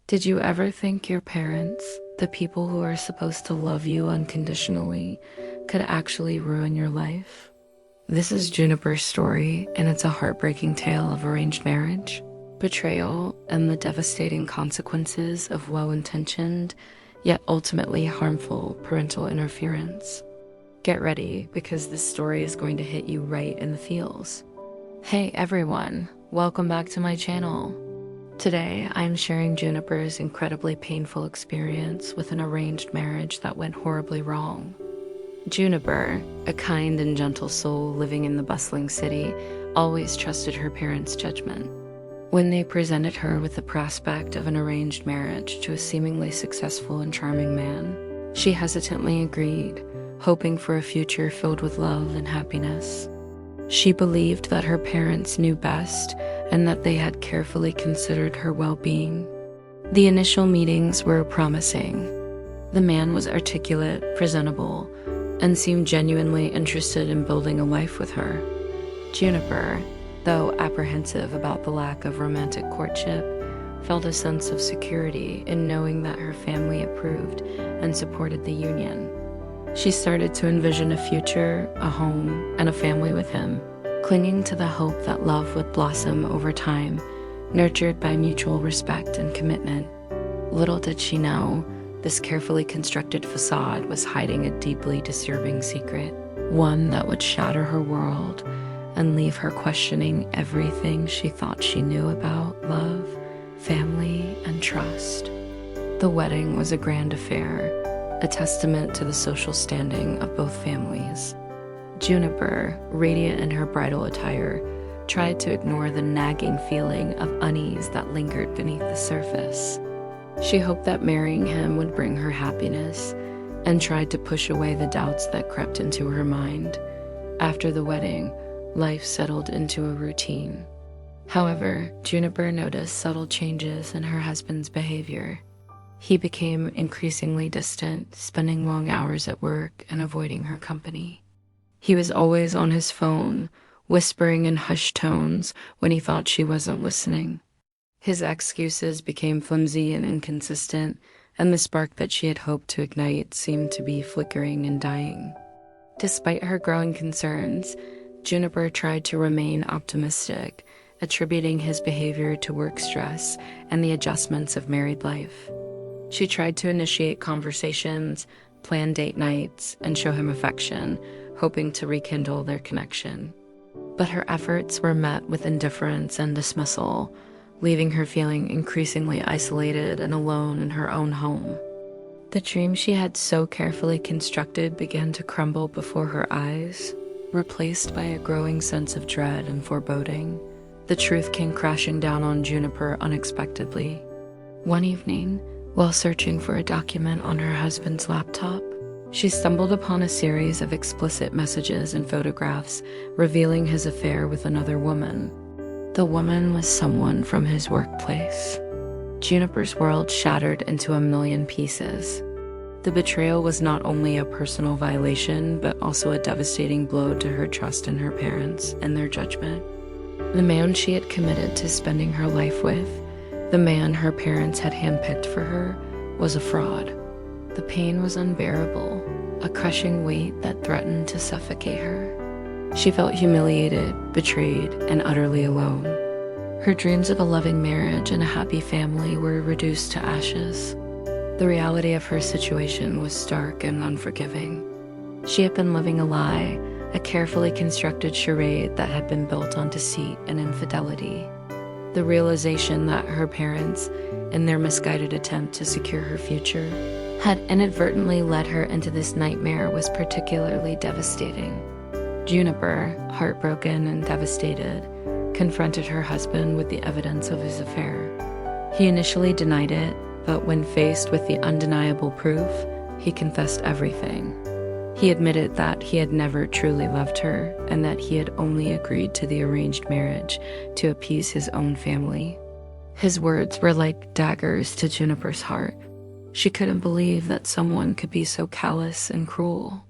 Did you ever think your parents, the people who are supposed to love you unconditionally, could actually ruin your life? This is Juniper's story, and it's a heartbreaking tale of arranged marriage, betrayal, and the devastating consequences of well-intentioned, yet ultimately harmful parental interference. Get ready, because this story is going to hit you right in the feels. Hey everyone, welcome back to my channel. Today, I'm sharing Juniper's incredibly painful experience with an arranged marriage that went horribly wrong. Juniper, a kind and gentle soul living in the bustling city, always trusted her parents' judgment. When they presented her with the prospect of an arranged marriage to a seemingly successful and charming man, she hesitantly agreed, hoping for a future filled with love and happiness. She believed that her parents knew best and that they had carefully considered her well-being. The initial meetings were promising. The man was articulate, presentable, and seemed genuinely interested in building a life with her. Juniper, though apprehensive about the lack of romantic courtship, felt a sense of security in knowing that her family approved and supported the union. She started to envision a future, a home, and a family with him, clinging to the hope that love would blossom over time, nurtured by mutual respect and commitment. Little did she know, this carefully constructed facade was hiding a deeply disturbing secret, one that would shatter her world and leave her questioning everything she thought she knew about love, family, and trust. The wedding was a grand affair, a testament to the social standing of both families. Juniper, radiant in her bridal attire, tried to ignore the nagging feeling of unease that lingered beneath the surface. She hoped that marrying him would bring her happiness, and tried to push away the doubts that crept into her mind. After the wedding, life settled into a routine. However, Juniper noticed subtle changes in her husband's behavior. He became increasingly distant, spending long hours at work and avoiding her company. He was always on his phone, whispering in hushed tones when he thought she wasn't listening. His excuses became flimsy and inconsistent, and the spark that she had hoped to ignite seemed to be flickering and dying. Despite her growing concerns, Juniper tried to remain optimistic, attributing his behavior to work stress and the adjustments of married life. She tried to initiate conversations, plan date nights, and show him affection, hoping to rekindle their connection. But her efforts were met with indifference and dismissal, leaving her feeling increasingly isolated and alone in her own home. The dream she had so carefully constructed began to crumble before her eyes, replaced by a growing sense of dread and foreboding. The truth came crashing down on Juniper unexpectedly. One evening, while searching for a document on her husband's laptop, she stumbled upon a series of explicit messages and photographs revealing his affair with another woman. The woman was someone from his workplace. Juniper's world shattered into a million pieces. The betrayal was not only a personal violation, but also a devastating blow to her trust in her parents and their judgment. The man she had committed to spending her life with, the man her parents had handpicked for her, was a fraud. The pain was unbearable, a crushing weight that threatened to suffocate her. She felt humiliated, betrayed, and utterly alone. Her dreams of a loving marriage and a happy family were reduced to ashes. The reality of her situation was stark and unforgiving. She had been living a lie, a carefully constructed charade that had been built on deceit and infidelity. The realization that her parents, in their misguided attempt to secure her future, had inadvertently led her into this nightmare was particularly devastating. Juniper, heartbroken and devastated, confronted her husband with the evidence of his affair. He initially denied it, but when faced with the undeniable proof, he confessed everything. He admitted that he had never truly loved her and that he had only agreed to the arranged marriage to appease his own family. His words were like daggers to Juniper's heart. She couldn't believe that someone could be so callous and cruel.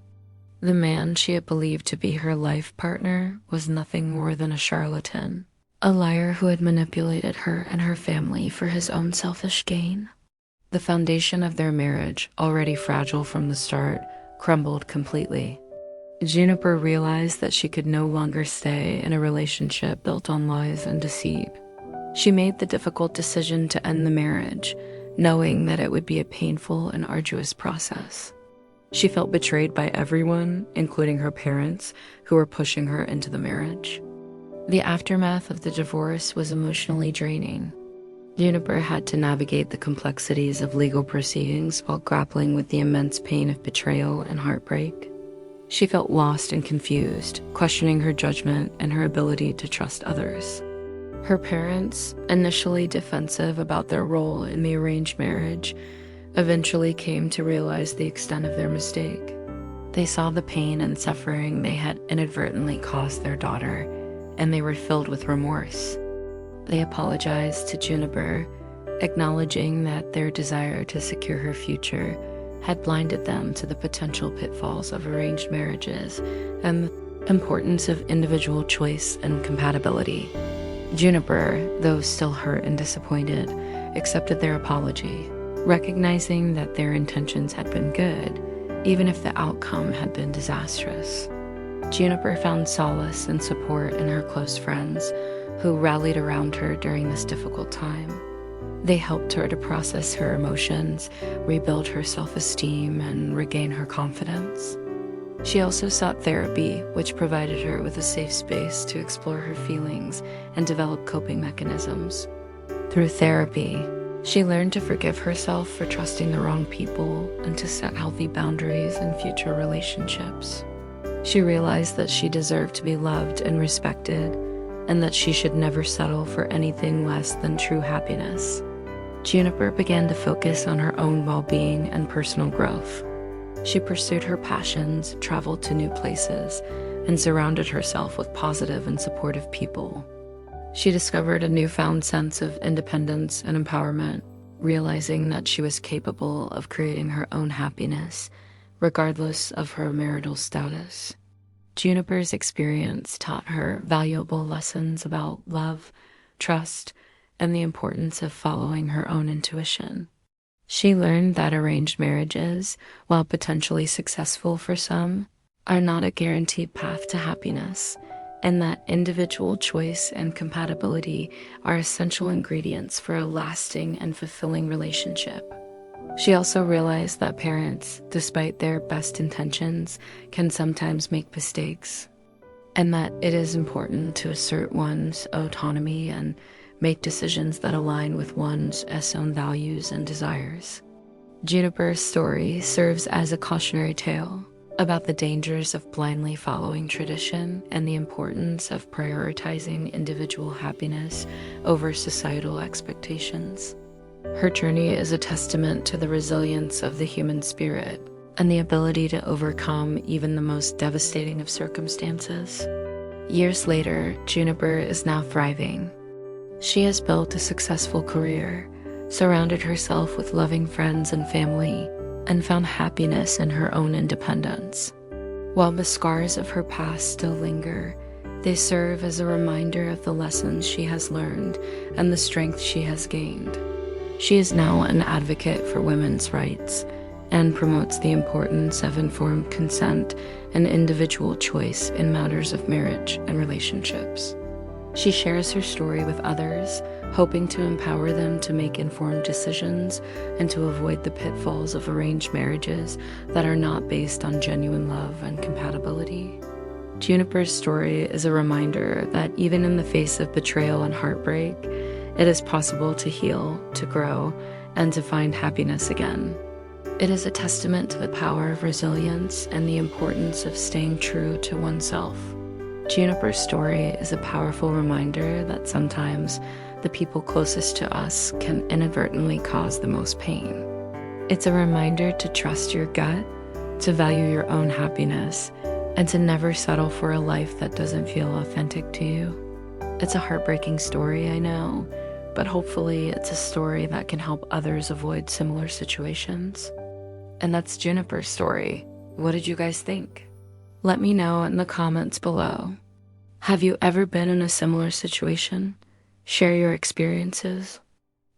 The man she had believed to be her life partner was nothing more than a charlatan, a liar who had manipulated her and her family for his own selfish gain. The foundation of their marriage, already fragile from the start, crumbled completely. Juniper realized that she could no longer stay in a relationship built on lies and deceit. She made the difficult decision to end the marriage, knowing that it would be a painful and arduous process. She felt betrayed by everyone, including her parents, who were pushing her into the marriage. The aftermath of the divorce was emotionally draining. Juniper had to navigate the complexities of legal proceedings while grappling with the immense pain of betrayal and heartbreak. She felt lost and confused, questioning her judgment and her ability to trust others. Her parents, initially defensive about their role in the arranged marriage, eventually came to realize the extent of their mistake. They saw the pain and suffering they had inadvertently caused their daughter, and they were filled with remorse. They apologized to Juniper, acknowledging that their desire to secure her future had blinded them to the potential pitfalls of arranged marriages and the importance of individual choice and compatibility. Juniper, though still hurt and disappointed, accepted their apology, recognizing that their intentions had been good, even if the outcome had been disastrous. Juniper found solace and support in her close friends, who rallied around her during this difficult time. They helped her to process her emotions, rebuild her self-esteem, and regain her confidence. She also sought therapy, which provided her with a safe space to explore her feelings and develop coping mechanisms. Through therapy, she learned to forgive herself for trusting the wrong people and to set healthy boundaries in future relationships. She realized that she deserved to be loved and respected, and that she should never settle for anything less than true happiness. Juniper began to focus on her own well-being and personal growth. She pursued her passions, traveled to new places, and surrounded herself with positive and supportive people. She discovered a newfound sense of independence and empowerment, realizing that she was capable of creating her own happiness, regardless of her marital status. Juniper's experience taught her valuable lessons about love, trust, and the importance of following her own intuition. She learned that arranged marriages, while potentially successful for some, are not a guaranteed path to happiness, and that individual choice and compatibility are essential ingredients for a lasting and fulfilling relationship. She also realized that parents, despite their best intentions, can sometimes make mistakes, and that it is important to assert one's autonomy and make decisions that align with one's own values and desires. Juniper's story serves as a cautionary tale about the dangers of blindly following tradition and the importance of prioritizing individual happiness over societal expectations. Her journey is a testament to the resilience of the human spirit and the ability to overcome even the most devastating of circumstances. Years later, Juniper is now thriving. She has built a successful career, surrounded herself with loving friends and family, and found happiness in her own independence. While the scars of her past still linger, they serve as a reminder of the lessons she has learned and the strength she has gained. She is now an advocate for women's rights and promotes the importance of informed consent and individual choice in matters of marriage and relationships. She shares her story with others, hoping to empower them to make informed decisions and to avoid the pitfalls of arranged marriages that are not based on genuine love and compatibility. Juniper's story is a reminder that even in the face of betrayal and heartbreak, it is possible to heal, to grow, and to find happiness again. It is a testament to the power of resilience and the importance of staying true to oneself. Juniper's story is a powerful reminder that sometimes the people closest to us can inadvertently cause the most pain. It's a reminder to trust your gut, to value your own happiness, and to never settle for a life that doesn't feel authentic to you. It's a heartbreaking story, I know, but hopefully it's a story that can help others avoid similar situations. And that's Juniper's story. What did you guys think? Let me know in the comments below. Have you ever been in a similar situation? Share your experiences.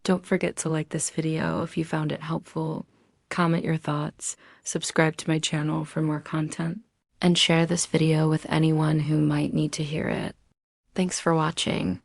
Don't forget to like this video if you found it helpful, comment your thoughts, subscribe to my channel for more content, and share this video with anyone who might need to hear it. Thanks for watching.